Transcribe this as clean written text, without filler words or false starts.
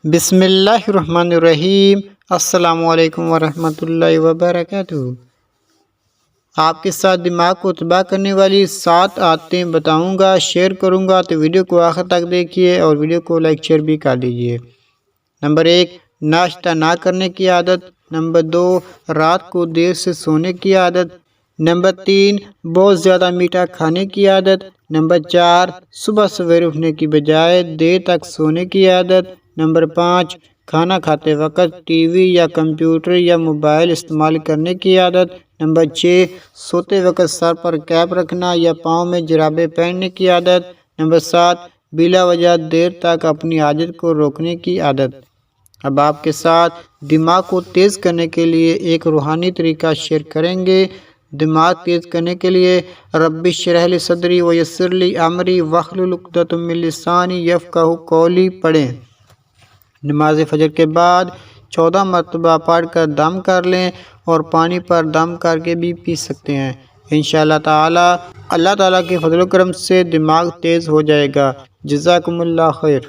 بسم اللہ الرحمن الرحیم۔ السلام علیکم ورحمۃ اللہ وبرکاتہ۔ آپ کے ساتھ دماغ کو تباہ کرنے والی 7 عادتیں بتاؤں گا، شیئر کروں گا، تو ویڈیو کو آخر تک دیکھیے اور ویڈیو کو لائک شیئر بھی کر دیجیے۔ نمبر 1، ناشتہ نہ کرنے کی عادت۔ نمبر 2، رات کو دیر سے سونے کی عادت۔ نمبر 3، بہت زیادہ میٹھا کھانے کی عادت۔ نمبر 4، صبح سویرے اٹھنے کی بجائے دیر تک سونے کی عادت۔ نمبر 5، کھانا کھاتے وقت ٹی وی یا کمپیوٹر یا موبائل استعمال کرنے کی عادت۔ نمبر 6، سوتے وقت سر پر کیپ رکھنا یا پاؤں میں جرابیں پہننے کی عادت۔ نمبر 7، بلا وجہ دیر تک اپنی حاجت کو روکنے کی عادت۔ اب آپ کے ساتھ دماغ کو تیز کرنے کے لیے ایک روحانی طریقہ شیئر کریں گے۔ دماغ تیز کرنے کے لیے رب اشرح لی صدری ویسر لی امری واحلل عقدۃ من لسانی یفقہوا قولی پڑھیں۔ نماز فجر کے بعد 14 مرتبہ پڑھ کر دم کر لیں اور پانی پر دم کر کے بھی پی سکتے ہیں۔ انشاءاللہ تعالی اللہ تعالیٰ کے فضل و کرم سے دماغ تیز ہو جائے گا۔ جزاکم اللہ خیر۔